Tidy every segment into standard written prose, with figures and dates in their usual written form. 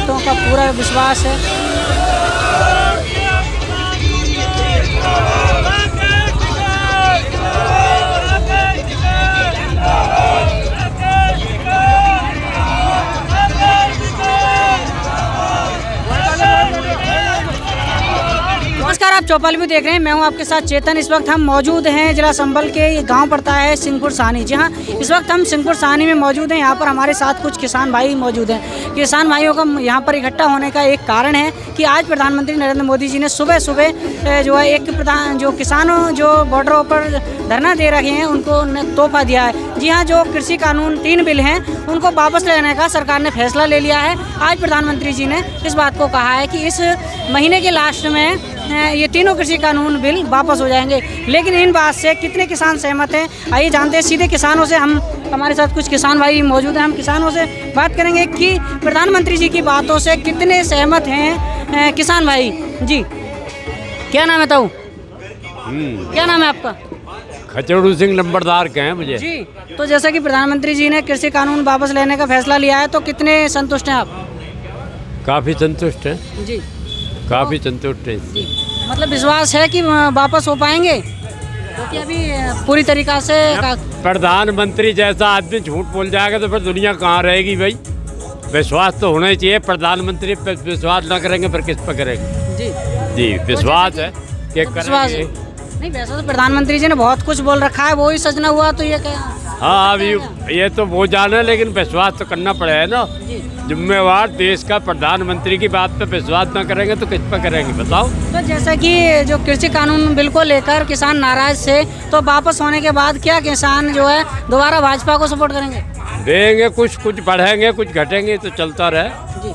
बातों का पूरा विश्वास है। नमस्कार, आप चौपाल भी देख रहे हैं। मैं हूं आपके साथ चेतन। इस वक्त हम मौजूद हैं जिला संभल के, ये गांव पड़ता है सिंहपुर साहनी। जी हाँ, इस वक्त हम सिंहपुर साहनी में मौजूद हैं। यहाँ पर हमारे साथ कुछ किसान भाई मौजूद हैं। किसान भाइयों का यहाँ पर इकट्ठा होने का एक कारण है कि आज प्रधानमंत्री नरेंद्र मोदी जी ने सुबह सुबह जो है एक जो किसानों जो बॉर्डरों पर धरना दे रहे हैं उनको तोहफा दिया है। जी हाँ, जो कृषि कानून 3 बिल हैं उनको वापस लेने का सरकार ने फैसला ले लिया है। आज प्रधानमंत्री जी ने इस बात को कहा है कि इस महीने के लास्ट में ये तीनों कृषि कानून बिल वापस हो जाएंगे। लेकिन इन बात से कितने किसान सहमत हैं, आइए जानते हैं सीधे किसानों से। हमारे साथ कुछ किसान भाई मौजूद हैं। हम किसानों से बात करेंगे कि प्रधानमंत्री जी की बातों से कितने सहमत हैं किसान भाई। जी, क्या नाम है ताऊ? क्या नाम है आपका? खचड़ू सिंह नंबरदार के हैं मुझे। जी, तो जैसा कि प्रधानमंत्री जी ने कृषि कानून वापस लेने का फैसला लिया है, तो कितने संतुष्ट हैं आप? काफ़ी संतुष्ट हैं जी, काफ़ी संतुष्ट हैं। मतलब विश्वास है कि वापस हो पाएंगे, क्योंकि अभी पूरी तरीक़ा से प्रधानमंत्री जैसा आदमी झूठ बोल जाएगा तो फिर दुनिया कहाँ रहेगी भाई। विश्वास तो होना ही चाहिए। प्रधानमंत्री पे विश्वास ना करेंगे फिर किस पर करेंगे? जी, विश्वास है कि करेंगे। नहीं, वैसे तो प्रधानमंत्री जी ने बहुत कुछ बोल रखा है, वो ही सच ना हुआ तो ये क्या? हाँ, अभी ये तो वो जाने, लेकिन विश्वास तो करना पड़ेगा ना। जिम्मेवार देश का प्रधानमंत्री की बात पे विश्वास ना करेंगे तो किस पर करेंगे बताओ। तो जैसा कि जो कृषि कानून बिल को लेकर किसान नाराज थे, तो वापस होने के बाद क्या किसान जो है दोबारा भाजपा को सपोर्ट करेंगे? देंगे, कुछ बढ़ेंगे कुछ घटेंगे, तो चलता रहे जी।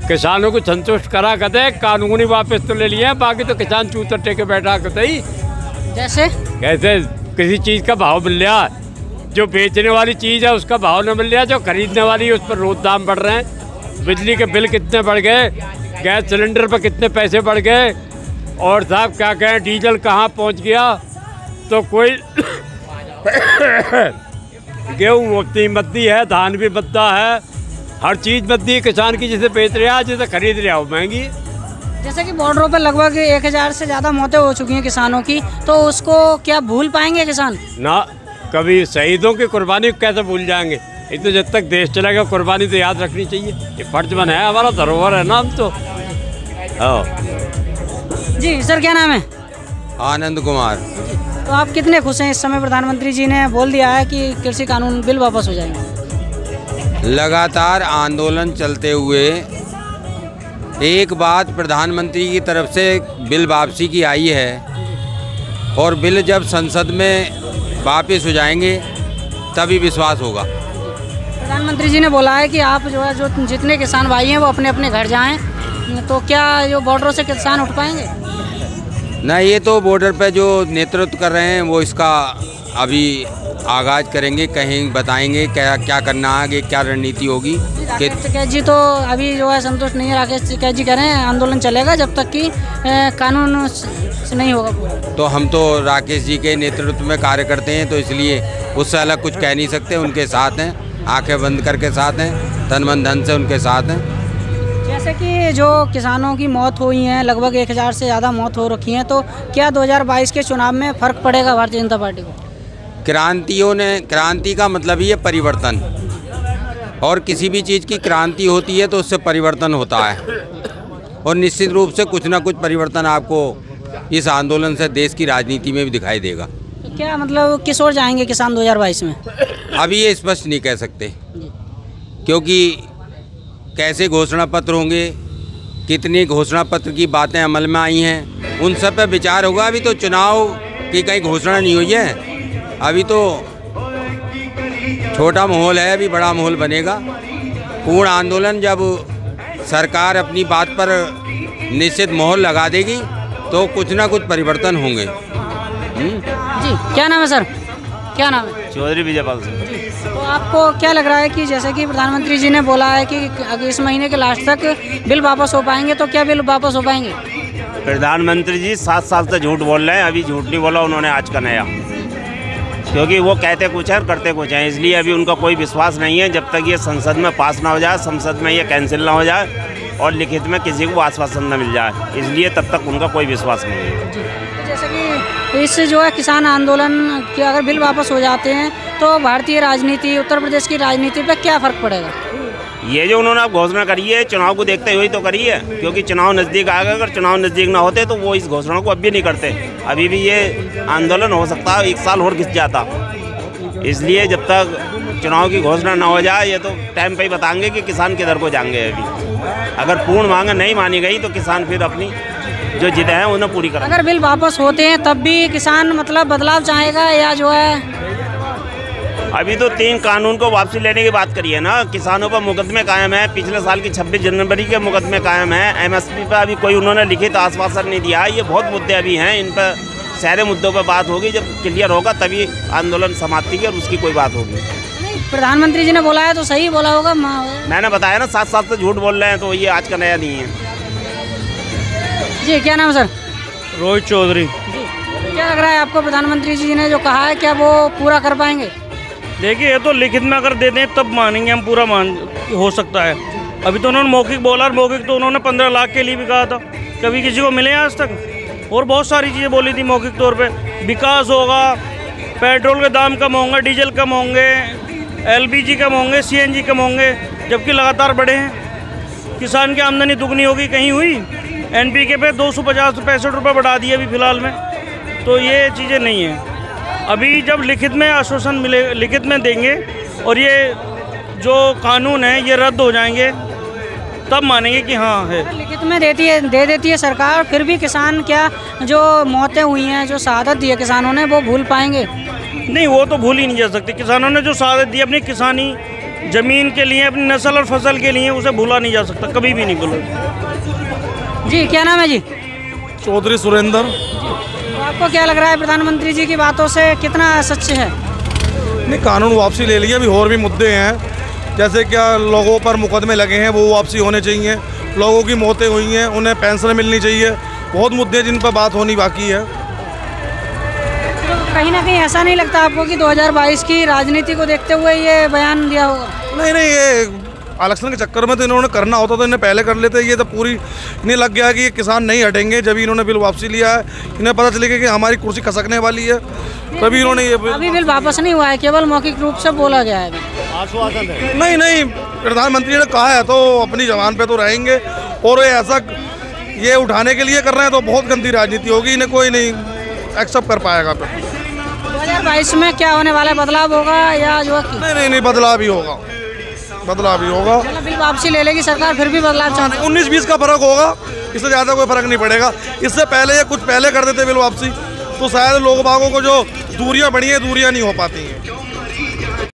किसानों को संतुष्ट करा करते, कानूनी वापस तो ले लिए, बाकी तो किसान चूतर टेके बैठा करते ही। जैसे कैसे किसी चीज़ का भाव मिल रहा, जो बेचने वाली चीज़ है उसका भाव न मिल रहा, जो खरीदने वाली है उस पर रोज दाम बढ़ रहे हैं। बिजली के बिल कितने बढ़ गए, गैस सिलेंडर पर कितने पैसे बढ़ गए, और साहब क्या कहें डीजल कहाँ पहुंच गया। तो कोई गेहूँ मुफ्ती मद्दी है, धान भी बद्दा है, हर चीज़ बद्दी है किसान की। जिसे बेच रहा है जिसे खरीद रहा हो महंगी। जैसे कि बॉर्डरों पर लगभग 1000 से ज़्यादा मौतें हो चुकी हैं किसानों की, तो उसको क्या भूल पाएंगे किसान? ना, कभी शहीदों की कुर्बानी कैसे भूल जाएंगे। ये तो जब तक देश चलेगा कुर्बानी तो याद रखनी चाहिए, ये फर्ज बना है, हमारा धरोहर है ना हम तो। जी सर, क्या नाम है? आनंद कुमार। तो आप कितने खुश हैं इस समय प्रधानमंत्री जी ने बोल दिया है कि कृषि कानून बिल वापस हो जाएंगे? लगातार आंदोलन चलते हुए एक बात प्रधानमंत्री की तरफ से बिल वापसी की आई है, और बिल जब संसद में वापस हो जाएंगे तभी विश्वास होगा। प्रधानमंत्री जी ने बोला है कि आप जो है जो जितने किसान भाई हैं वो अपने अपने घर जाएं, तो क्या जो बॉर्डरों से किसान उठ पाएंगे? ना, ये तो बॉर्डर पे जो नेतृत्व कर रहे हैं वो इसका अभी आगाज करेंगे, कहीं बताएंगे क्या क्या करना आगे, क्या रणनीति होगी। राकेश टिकैत जी तो अभी जो है संतुष्ट नहीं है। राकेश टिकैत जी कह रहे हैं आंदोलन चलेगा जब तक कि कानून से नहीं होगा पूरा। तो हम तो राकेश जी के नेतृत्व में कार्य करते हैं, तो इसलिए उससे अलग कुछ कह नहीं सकते। उनके साथ हैं, आंखें बंद करके साथ हैं, तन मन धन से उनके साथ हैं। जैसे कि जो किसानों की मौत हुई है, लगभग 1000 से ज़्यादा मौत हो रखी है, तो क्या 2022 के चुनाव में फ़र्क पड़ेगा भारतीय जनता पार्टी को? क्रांति का मतलब ही है परिवर्तन, और किसी भी चीज़ की क्रांति होती है तो उससे परिवर्तन होता है, और निश्चित रूप से कुछ ना कुछ परिवर्तन आपको इस आंदोलन से देश की राजनीति में भी दिखाई देगा। तो क्या मतलब किस ओर जाएंगे किसान 2022 में? अभी ये स्पष्ट नहीं कह सकते, क्योंकि कैसे घोषणा पत्र होंगे, कितनी घोषणा पत्र की बातें अमल में आई हैं, उन सब पर विचार होगा। अभी तो चुनाव की कहीं घोषणा नहीं हुई है, अभी तो छोटा माहौल है, अभी बड़ा माहौल बनेगा। पूर्ण आंदोलन जब सरकार अपनी बात पर निश्चित मोहर लगा देगी तो कुछ ना कुछ परिवर्तन होंगे। जी, क्या नाम है सर? क्या नाम है? चौधरी विजयपाल सिंह। तो आपको क्या लग रहा है कि जैसे कि प्रधानमंत्री जी ने बोला है कि अगर इस महीने के लास्ट तक बिल वापस हो पाएंगे, तो क्या बिल वापस हो पाएंगे? प्रधानमंत्री जी 7 साल से झूठ बोल रहे हैं, अभी झूठ नहीं बोला उन्होंने आज का नया। क्योंकि वो कहते कुछ है और करते कुछ हैं, इसलिए अभी उनका कोई विश्वास नहीं है जब तक ये संसद में पास ना हो जाए, संसद में ये कैंसिल ना हो जाए और लिखित में किसी को आश्वासन न मिल जाए, इसलिए तब तक उनका कोई विश्वास नहीं है। जैसे कि इस जो है किसान आंदोलन के अगर बिल वापस हो जाते हैं तो भारतीय राजनीति, उत्तर प्रदेश की राजनीति पे क्या फ़र्क पड़ेगा? ये जो उन्होंने अब घोषणा करी है चुनाव को देखते हुए तो करी है, क्योंकि चुनाव नज़दीक आ गए, अगर चुनाव नज़दीक ना होते तो वो इस घोषणा को अब भी नहीं करते। अभी भी ये आंदोलन हो सकता है 1 साल और खिंच जाता, इसलिए जब तक चुनाव की घोषणा ना हो जाए ये तो टाइम पे ही बताएंगे कि किसान किधर को जाएंगे। अभी अगर पूर्ण मांग नहीं मानी गई तो किसान फिर अपनी जो जिद है उन्हें पूरी करें। अगर बिल वापस होते हैं तब भी किसान मतलब बदलाव चाहेगा या जो है? अभी तो 3 कानून को वापसी लेने की बात करी है ना, किसानों पर मुकदमे कायम है, पिछले साल की 26 जनवरी के मुकदमे कायम है, MSP पर अभी कोई उन्होंने लिखित आश्वासन नहीं दिया। ये बहुत मुद्दे अभी हैं, इन पर सारे मुद्दों पर बात होगी, जब क्लियर होगा तभी आंदोलन समाप्ति की और उसकी कोई बात होगी। प्रधानमंत्री जी ने बोला है तो सही बोला होगा। मैंने बताया ना 7 साल से झूठ बोल रहे हैं, तो ये आज का नया नहीं है। जी क्या नाम है सर? रोहित चौधरी। जी क्या लग रहा है आपको, प्रधानमंत्री जी ने जो कहा है क्या वो पूरा कर पाएंगे? देखिए ये तो लिखित में अगर दे दें तब मानेंगे हम, पूरा हो सकता है। अभी तो उन्होंने मौखिक बोला, और मौखिक तो उन्होंने 15 लाख के लिए भी कहा था, कभी किसी को मिले आज तक? और बहुत सारी चीज़ें बोली थी मौखिक तौर पे, विकास होगा, पेट्रोल के दाम कम होंगे, डीजल कम होंगे, LPG कम होंगे, CNG कम होंगे, जबकि लगातार बढ़े हैं। किसान की आमदनी दुगनी होगी, कहीं हुई? NPK पे 250-65 रुपये बढ़ा दिए अभी फ़िलहाल में, तो ये चीज़ें नहीं हैं। अभी जब लिखित में आश्वासन मिले, लिखित में देंगे और ये जो कानून है ये रद्द हो जाएंगे, तब मानेंगे कि हाँ है। लिखित में दे देती है सरकार, फिर भी किसान क्या जो मौतें हुई हैं, जो शहादत दी है किसानों ने, वो भूल पाएंगे? नहीं, वो तो भूल ही नहीं जा सकती। किसानों ने जो शहादत दी अपनी किसानी ज़मीन के लिए, अपनी नस्ल और फसल के लिए, उसे भूला नहीं जा सकता, कभी भी नहीं भूला। जी क्या नाम है जी? चौधरी सुरेंद्र। तो आपको क्या लग रहा है प्रधानमंत्री जी की बातों से कितना सच है? नहीं, कानून वापसी ले लिया, अभी और भी मुद्दे हैं, जैसे क्या लोगों पर मुकदमे लगे हैं वो वापसी होने चाहिए, लोगों की मौतें हुई हैं उन्हें पेंशन मिलनी चाहिए, बहुत मुद्दे जिन पर बात होनी बाकी है। तो कहीं ना कहीं ऐसा नहीं लगता आपको कि 2022 की राजनीति को देखते हुए ये बयान दिया होगा? नहीं, ये इलेक्शन के चक्कर में तो इन्होंने करना होता तो इन्हें पहले कर लेते। ये तो पूरी इन्हें लग गया कि ये किसान नहीं हटेंगे, जब इन्होंने बिल वापसी लिया है, इन्हें पता चलेगा कि हमारी कुर्सी खसकने वाली है, तभी इन्होंने ये अभी बिल वापस नहीं हुआ है, केवल मौखिक रूप से बोला गया है। आश्वासन है। नहीं, प्रधानमंत्री ने कहा है तो अपनी जबान पे तो रहेंगे, और ऐसा ये उठाने के लिए कर रहे हैं तो बहुत गंदी राजनीति होगी, इन्हें कोई नहीं एक्सेप्ट कर पाएगा। 2022 में क्या होने वाला है, बदलाव होगा या जो? नहीं, बदलाव ही होगा, बदलाव ही होगा। बिल वापसी ले लेगी सरकार, फिर भी बदलाव चाहते हैं? 19-20 का फर्क होगा, इससे ज़्यादा कोई फर्क नहीं पड़ेगा। इससे पहले ये कुछ पहले कर देते बिल वापसी तो शायद लोग बागों को जो दूरियां बढ़ी हैं, दूरियां नहीं हो पाती हैं।